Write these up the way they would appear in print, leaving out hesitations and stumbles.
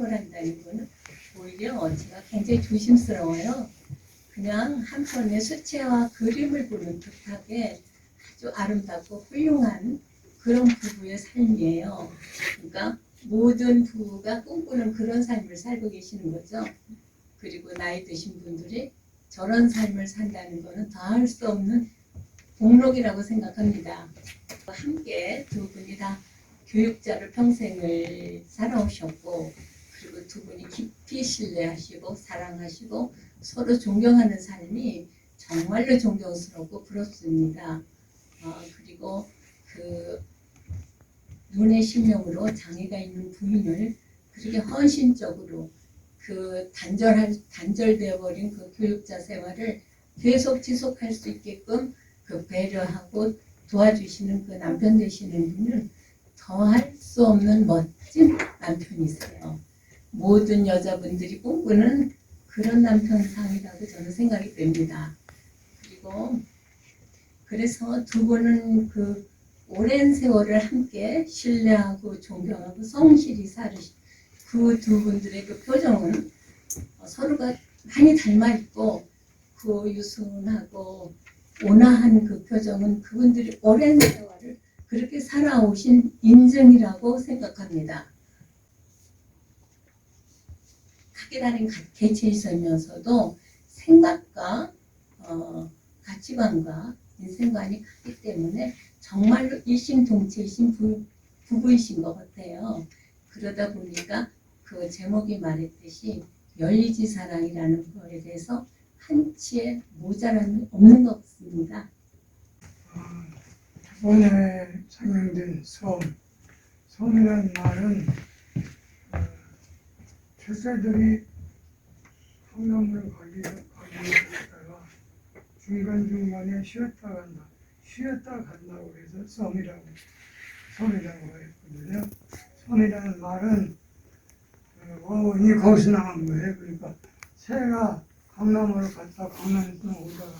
한다는 거는 오히려 제가 굉장히 조심스러워요. 그냥 한편의 수채화 그림을 보는 듯하게 아주 아름답고 훌륭한 그런 부부의 삶이에요. 그러니까 모든 부부가 꿈꾸는 그런 삶을 살고 계시는 거죠. 그리고 나이 드신 분들이 저런 삶을 산다는 것은 더할 수 없는 복록이라고 생각합니다. 함께 두 분이 다 교육자로 평생을 살아오셨고, 그리고 두 분이 깊이 신뢰하시고 사랑하시고 서로 존경하는 삶이 정말로 존경스럽고 부럽습니다. 그리고 그 눈의 심령으로 장애가 있는 부인을 그렇게 헌신적으로 그 단절되어 버린 그 교육자 생활을 계속 지속할 수 있게끔 그 배려하고 도와주시는 그 남편 되시는 분은 더할 수 없는 멋진 남편이세요. 모든 여자분들이 꿈꾸는 그런 남편상이라고 저는 생각이 됩니다. 그리고 그래서 두 분은 그 오랜 세월을 함께 신뢰하고 존경하고 성실히 살으신 그 두 분들의 그 표정은 서로가 많이 닮아 있고 그 유순하고 온화한 그 표정은 그분들이 오랜 세월을 그렇게 살아오신 인증이라고 생각합니다. 각이라는 개체이면서도 생각과 가치관과 인생관이 같기 때문에 정말로 일심동체이신 부부이신 것 같아요. 그러다 보니까 그 제목이 말했듯이 열리지 사랑이라는 거에 대해서 한치의 모자람이 없는 것 같습니다. 이번에 상영된 섬이라는 말은 출세들이 성남을 가기 위해서다가 중간중간에 쉬었다 간다고 해서 섬이라고 했거든요. 섬이라는 말은 원이 거기서 나온 거예요. 그러니까 새가 강남으로 갔다 강남에서 오다가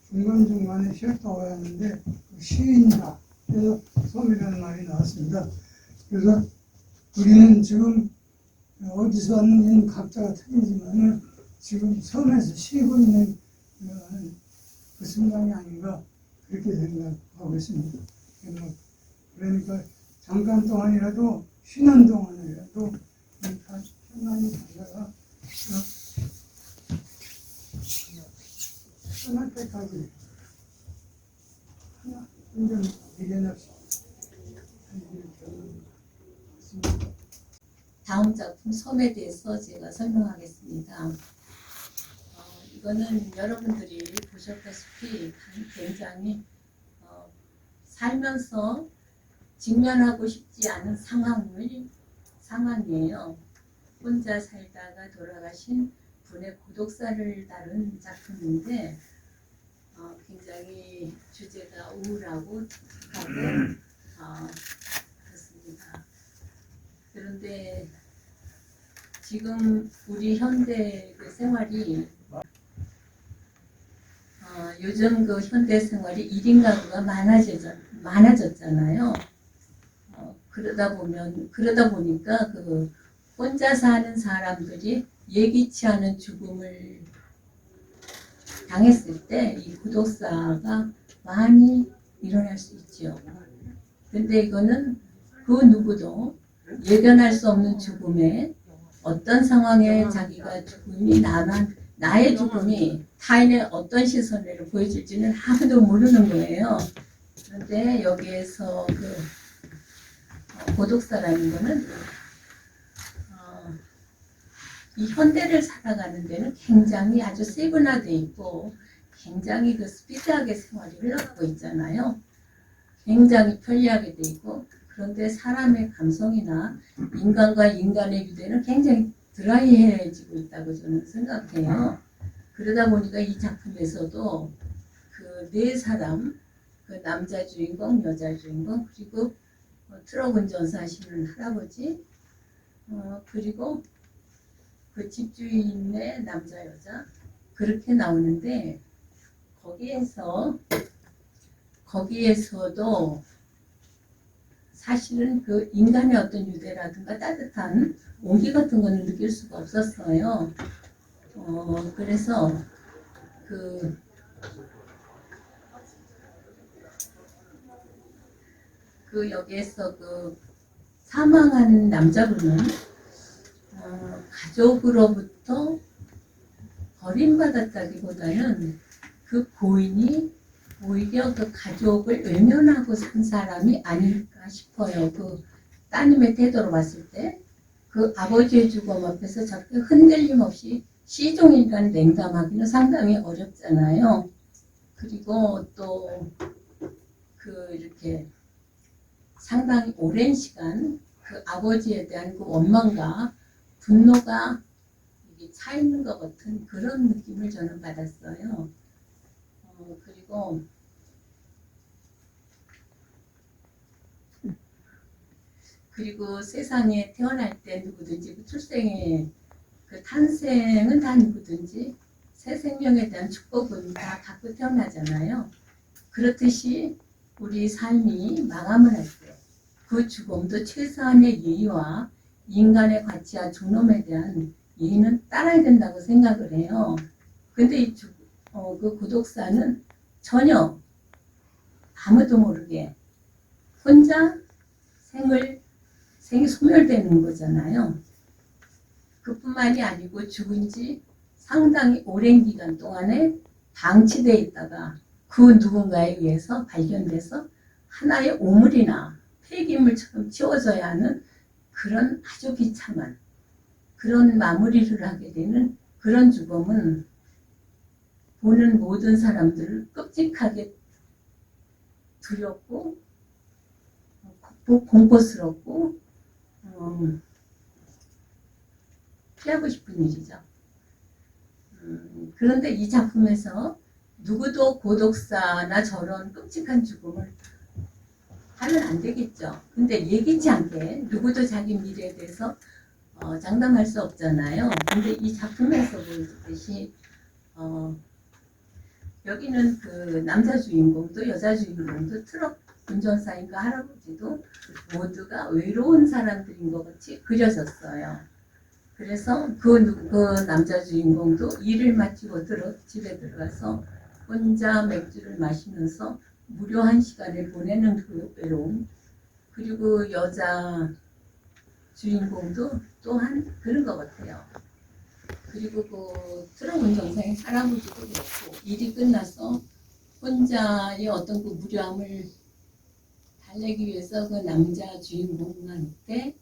중간중간에 쉬었다 와야 하는데 쉬인다. 그래서 섬이라는 말이 나왔습니다. 그래서 우리는 지금 어디서 왔는지는 각자가 틀리지만 지금 섬에서 쉬고 있는 그 순간이 아닌가 그렇게 생각하고 있습니다. 그러니까 잠깐 동안이라도 쉬는 동안이라도 편안히 살다가 떠날 때까지 하나 완전 미련없이 다음 작품 섬에 대해서 제가 설명하겠습니다. 이거는 여러분들이 보셨다시피 굉장히 살면서 직면하고 싶지 않은 상황이에요. 혼자 살다가 돌아가신 분의 고독사를 다룬 작품인데 굉장히 주제가 우울하고 독하고 그렇습니다. 그런데 지금 우리 현대 그 생활이 요즘 그 현대 생활이 1인 가구가 많아졌잖아요. 그러다 보니까 그 혼자 사는 사람들이 예기치 않은 죽음을 당했을 때 이 고독사가 많이 일어날 수 있죠. 근데 이거는 그 누구도 예견할 수 없는 죽음에 어떤 상황에 자기가 나의 죽음이 타인의 어떤 시선으로 보여질지는 아무도 모르는 거예요. 그런데 여기에서 그 고독사라는 거는 이 현대를 살아가는 데는 굉장히 아주 세분화되어 있고 굉장히 그 스피드하게 생활이 흘러가고 있잖아요. 굉장히 편리하게 되어 있고 그런데 사람의 감성이나 인간과 인간의 유대는 굉장히 드라이해지고 있다고 저는 생각해요. 그러다 보니까 이 작품에서도 그 네 사람, 그 남자 주인공, 여자 주인공, 그리고 트럭 운전사 하시는 할아버지, 그리고 그 집주인의 남자 여자 그렇게 나오는데 거기에서도 사실은 그 인간의 어떤 유대라든가 따뜻한 온기 같은 거는 느낄 수가 없었어요. 그래서 여기에서 사망한 남자분은 가족으로부터 버림받았다기보다는 그 고인이 오히려 그 가족을 외면하고 산 사람이 아닐까 싶어요. 그 따님의 태도로 봤을 때 그 아버지의 죽음 앞에서 저렇게 흔들림 없이 시종일관 냉담하기는 상당히 어렵잖아요. 그리고 또 이렇게 상당히 오랜 시간 그 아버지에 대한 그 원망과 분노가 이게 차 있는 것 같은 그런 느낌을 저는 받았어요. 그리고 세상에 태어날 때 누구든지 출생의 탄생은 다 누구든지 새 생명에 대한 축복은 다 갖고 태어나잖아요. 그렇듯이 우리 삶이 마감을 할 때 그 죽음도 최소한의 예의와 인간의 가치와 존엄에 대한 예의는 따라야 된다고 생각을 해요. 근데 그 고독사는 전혀 아무도 모르게 혼자 생이 소멸되는 거잖아요. 그뿐만이 아니고 죽은 지 상당히 오랜 기간 동안에 방치되어 있다가 그 누군가에 의해서 발견돼서 하나의 오물이나 폐기물처럼 치워져야 하는 그런 아주 비참한 그런 마무리를 하게 되는 그런 죽음은 보는 모든 사람들을 끔찍하게 두렵고 공포스럽고 피하고 싶은 일이죠. 그런데 이 작품에서 누구도 고독사나 저런 끔찍한 죽음을 하면 안 되겠죠. 근데 예기치 않게 누구도 자기 미래에 대해서 장담할 수 없잖아요. 근데 이 작품에서 보여주듯이 여기는 그 남자 주인공도 여자 주인공도 트럭 운전사인가 할아버지도 모두가 외로운 사람들인 것 같이 그려졌어요. 그래서 그 남자 주인공도 일을 마치고 집에 들어가서 혼자 맥주를 마시면서 무료한 시간을 보내는 그 외로움, 그리고 여자 주인공도 또한 그런 것 같아요. 그리고 그 트럭 운전사의 할아버지도 그렇고 일이 끝나서 혼자의 어떤 그 무료함을 달래기 위해서 그 남자 주인공한테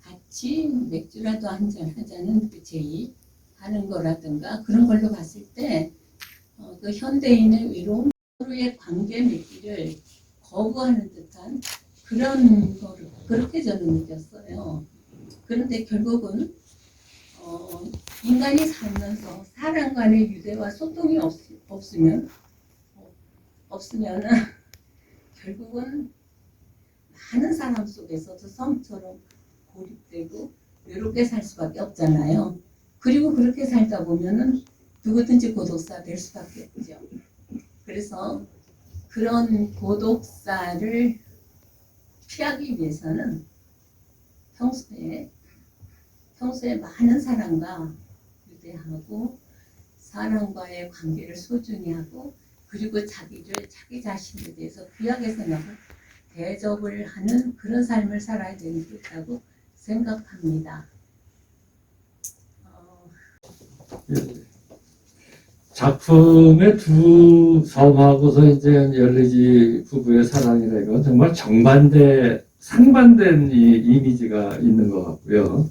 같이 맥주라도 한잔 하자는 그 제의하는 거라든가 그런 걸로 봤을 때 그 현대인의 외로움, 서로의 관계 맺기를 거부하는 듯한 그런 거를 그렇게 저는 느꼈어요. 그런데 결국은 인간이 살면서 사람 간의 유대와 소통이 없으면 결국은 많은 사람 속에서도 섬처럼 고립되고 외롭게 살 수밖에 없잖아요. 그리고 그렇게 살다 보면은 누구든지 고독사 될 수밖에 없죠. 그래서 그런 고독사를 피하기 위해서는 평소에 많은 사람과 유대하고 사람과의 관계를 소중히 하고 그리고 자기 자신에 대해서 귀하게 생각하고 대접을 하는 그런 삶을 살아야 되겠다고 생각합니다. 작품의 두 섬하고서 이제 열리지 부부의 사랑이라 이건 정말 상반된 이 이미지가 있는 것 같고요.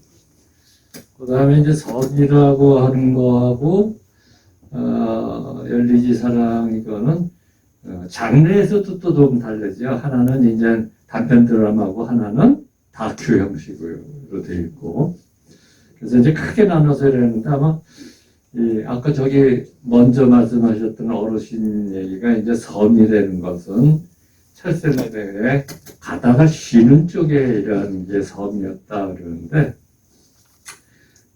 그 다음에 이제 섬이라고 하는 거하고 열리지 사랑 이거는 장르에서도 또 좀 다르죠. 하나는 이제 단편 드라마고 하나는 다큐 형식으로 되어 있고 그래서 이제 크게 나눠서 이러는데 아마 아까 저기 먼저 말씀하셨던 어르신 얘기가 이제 섬이라는 것은 철새나무에 가다가 쉬는 쪽에 이런 게 섬이었다 그러는데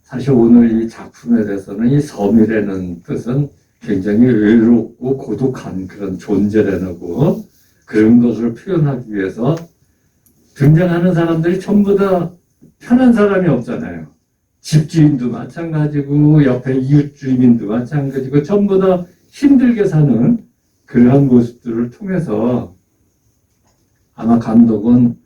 사실 오늘 이 작품에 대해서는 이 섬이라는 뜻은 굉장히 외롭고 고독한 그런 존재라는 거 그런 것을 표현하기 위해서 등장하는 사람들이 전부 다 편한 사람이 없잖아요. 집주인도 마찬가지고 옆에 이웃 주민도 마찬가지고 전부 다 힘들게 사는 그러한 모습들을 통해서 아마 감독은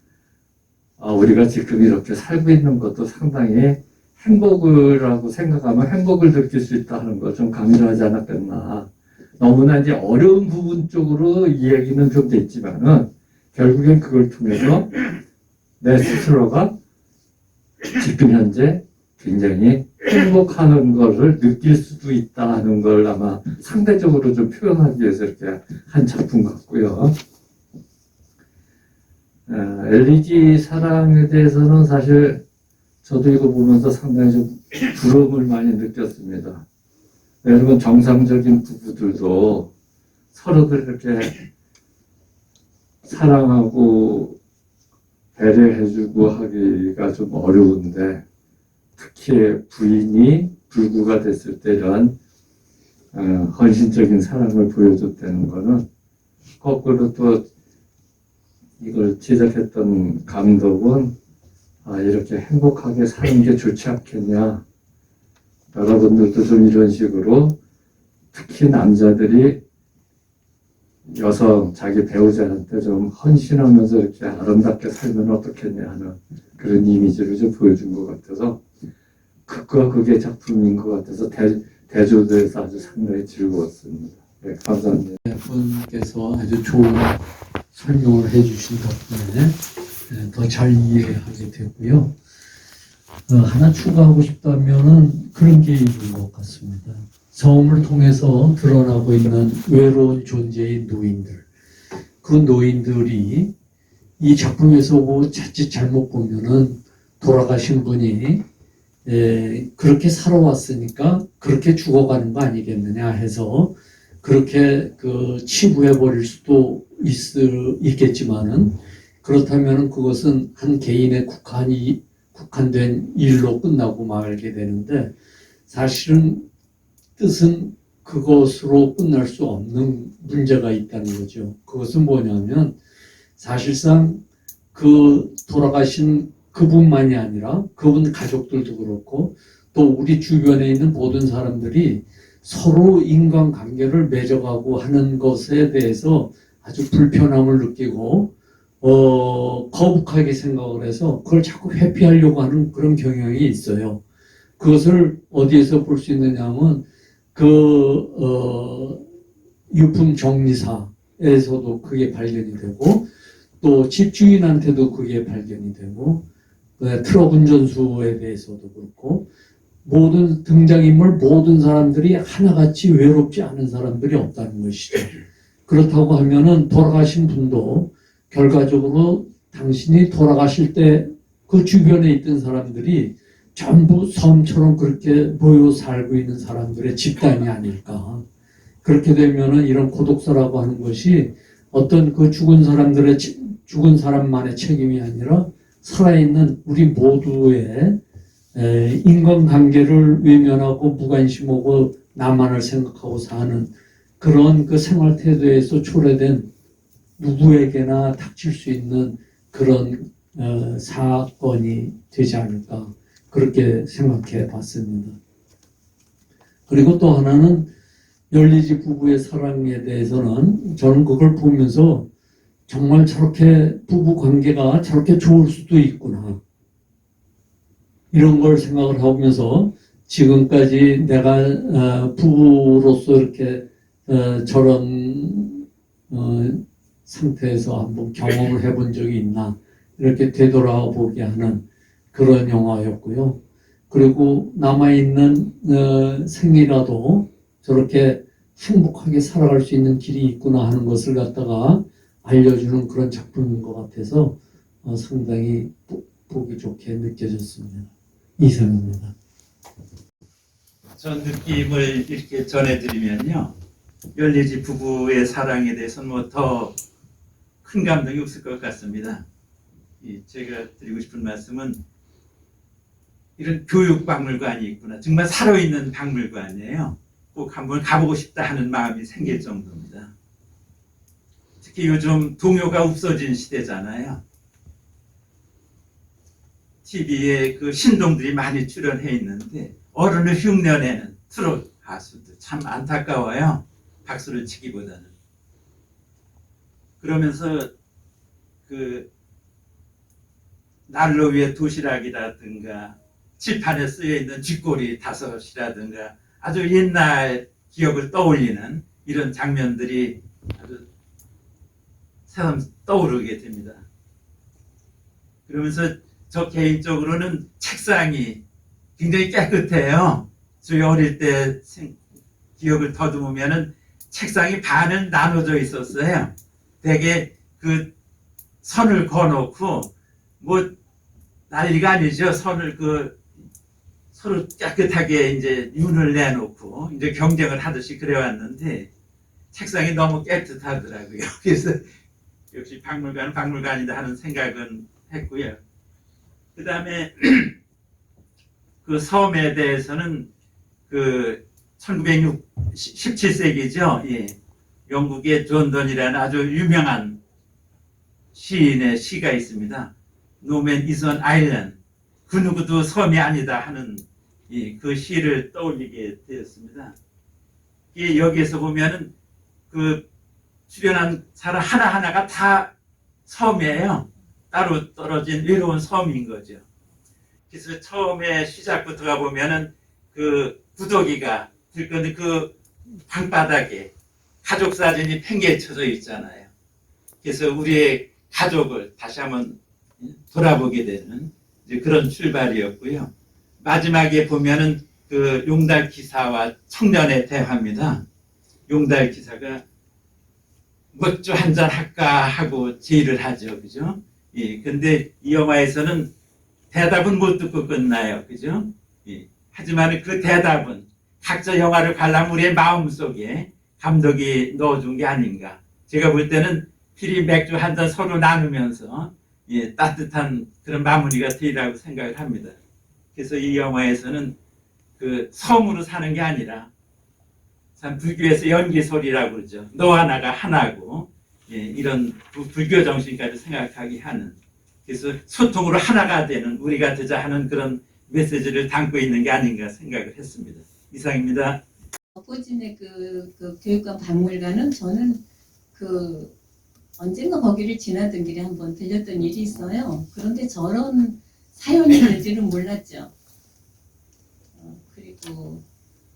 우리가 지금 이렇게 살고 있는 것도 상당히 행복이라고 생각하면 행복을 느낄 수 있다 하는 걸 좀 강조하지 않았겠나. 너무나 이제 어려운 부분 쪽으로 이야기는 좀 됐지만은 결국엔 그걸 통해서 내 스스로가 지금 현재 굉장히 행복하는 것을 느낄 수도 있다 하는 걸 아마 상대적으로 좀 표현하기 위해서 이렇게 한 작품 같고요. 엘리지 사랑에 대해서는 사실 저도 이거 보면서 상당히 좀 부러움을 많이 느꼈습니다. 여러분 정상적인 부부들도 서로들 이렇게 사랑하고 배려해주고 하기가 좀 어려운데 특히 부인이 불구가 됐을 때 이런 헌신적인 사랑을 보여줬다는 거는 거꾸로 또 이걸 제작했던 감독은 이렇게 행복하게 사는 게 좋지 않겠냐. 여러분들도 좀 이런 식으로 특히 남자들이 여성, 자기 배우자한테 좀 헌신하면서 이렇게 아름답게 살면 어떻겠냐 하는 그런 이미지를 좀 보여준 것 같아서 극과 극의 작품인 것 같아서 대조돼서 아주 상당히 즐거웠습니다. 네, 감사합니다. 분께서 아주 좋은 설명을 해주신 덕분에 더 잘 이해하게 되고요. 하나 추가하고 싶다면은 그런 게 있는 것 같습니다. 성을 통해서 드러나고 있는 외로운 존재의 노인들. 그 노인들이 이 작품에서 뭐 자칫 잘못 보면은 돌아가신 분이 그렇게 살아왔으니까 그렇게 죽어가는 거 아니겠느냐 해서 그렇게 치부해 버릴 수도 있겠지만은 그렇다면은 그것은 한 개인의 국한된 일로 끝나고 말게 되는데 사실은 뜻은 그것으로 끝날 수 없는 문제가 있다는 거죠. 그것은 뭐냐면 사실상 그 돌아가신 그분만이 아니라 그분 가족들도 그렇고 또 우리 주변에 있는 모든 사람들이 서로 인간관계를 맺어가고 하는 것에 대해서 아주 불편함을 느끼고 거북하게 생각을 해서 그걸 자꾸 회피하려고 하는 그런 경향이 있어요. 그것을 어디에서 볼 수 있느냐 하면 유품 정리사에서도 그게 발견이 되고 또 집주인한테도 그게 발견이 되고 트럭 운전수에 대해서도 그렇고 모든 등장인물 모든 사람들이 하나같이 외롭지 않은 사람들이 없다는 것이죠. 그렇다고 하면은 돌아가신 분도 결과적으로 당신이 돌아가실 때 그 주변에 있던 사람들이 전부 섬처럼 그렇게 모여 살고 있는 사람들의 집단이 아닐까. 그렇게 되면은 이런 고독사라고 하는 것이 어떤 그 죽은 사람만의 책임이 아니라 살아있는 우리 모두의 인간관계를 외면하고 무관심하고 나만을 생각하고 사는 그런 그 생활 태도에서 초래된 누구에게나 닥칠 수 있는 그런 사건이 되지 않을까 그렇게 생각해 봤습니다. 그리고 또 하나는 열리지 부부의 사랑에 대해서는 저는 그걸 보면서 정말 저렇게 부부 관계가 저렇게 좋을 수도 있구나 이런 걸 생각을 하면서 지금까지 내가 부부로서 이렇게 저런 상태에서 한번 경험을 해본 적이 있나 이렇게 되돌아보게 하는 그런 영화였고요. 그리고 남아있는 생이라도 저렇게 행복하게 살아갈 수 있는 길이 있구나 하는 것을 갖다가 알려주는 그런 작품인 것 같아서 상당히 보기 좋게 느껴졌습니다. 이상입니다. 전 느낌을 이렇게 전해드리면요. 열리지 부부의 사랑에 대해서는 뭐 더 큰 감동이 없을 것 같습니다. 제가 드리고 싶은 말씀은 이런 교육박물관이 있구나. 정말 살아있는 박물관이에요. 꼭 한번 가보고 싶다 하는 마음이 생길 정도입니다. 특히 요즘 동요가 없어진 시대잖아요. TV에 그 신동들이 많이 출연해 있는데 어른을 흉내내는 트롯 가수들 참 안타까워요. 박수를 치기보다는. 그러면서 그 난로 위에 도시락이라든가 칠판에 쓰여 있는 쥐꼬리 5이라든가 아주 옛날 기억을 떠올리는 이런 장면들이 아주 새삼 떠오르게 됩니다. 그러면서 저 개인적으로는 책상이 굉장히 깨끗해요. 저희 어릴 때 기억을 더듬으면은 책상이 반은 나눠져 있었어요. 되게 그 선을 그어놓고 뭐 난리가 아니죠. 선을 서로 깨끗하게 이제 윤을 내놓고 이제 경쟁을 하듯이 그래왔는데 책상이 너무 깨끗하더라고요. 그래서 역시 박물관은 박물관이다 하는 생각은 했고요. 그 다음에 그 섬에 대해서는 그 17세기죠. 예. 영국의 존 don이라는 아주 유명한 시인의 시가 있습니다. No man is an island. 그 누구도 섬이 아니다 하는 그 시를 떠올리게 되었습니다. 여기에서 보면은 그 출연한 사람 하나하나가 다 섬이에요. 따로 떨어진 외로운 섬인 거죠. 그래서 처음에 시작부터가 보면은 그 구더기가 들끓는 그 방바닥에 가족 사진이 팽개쳐져 있잖아요. 그래서 우리의 가족을 다시 한번 돌아보게 되는 이제 그런 출발이었고요. 마지막에 보면은 그 용달 기사와 청년의 대화입니다. 용달 기사가 맥주 한잔 할까 하고 제의를 하죠. 그죠? 예. 근데 이 영화에서는 대답은 못 듣고 끝나요. 그죠? 예. 하지만 그 대답은 각자 영화를 관람 우리의 마음속에 감독이 넣어준 게 아닌가. 제가 볼 때는 필히 맥주 한 잔 서로 나누면서 예, 따뜻한 그런 마무리가 되리라고 생각을 합니다. 그래서 이 영화에서는 그 섬으로 사는 게 아니라 참 불교에서 연기소리라고 그러죠. 너 하나가 하나고 예, 이런 불교 정신까지 생각하게 하는 그래서 소통으로 하나가 되는 우리가 되자 하는 그런 메시지를 담고 있는 게 아닌가 생각을 했습니다. 이상입니다. 꼬진의 그 교육관 박물관은 저는 언젠가 거기를 지나던 길에 한번 들렸던 일이 있어요. 그런데 저런 사연이 될지는 몰랐죠. 그리고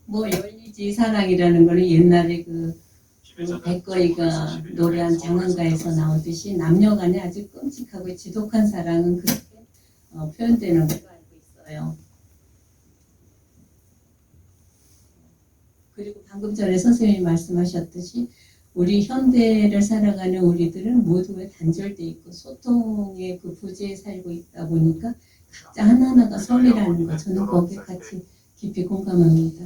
뭐 열리지 사랑이라는 거는 옛날에 백거이가 노래한 장안가에서 나오듯이 남녀간에 아주 끔찍하고 지독한 사랑은 그렇게 표현되는 걸로 알고 있어요. 그리고 방금 전에 선생님이 말씀하셨듯이 우리 현대를 살아가는 우리들은 모두가 단절돼 있고 소통의 그 부재에 살고 있다 보니까 각자 하나하나가 섬이라는 거 저는 거기에 같이 깊이 공감합니다.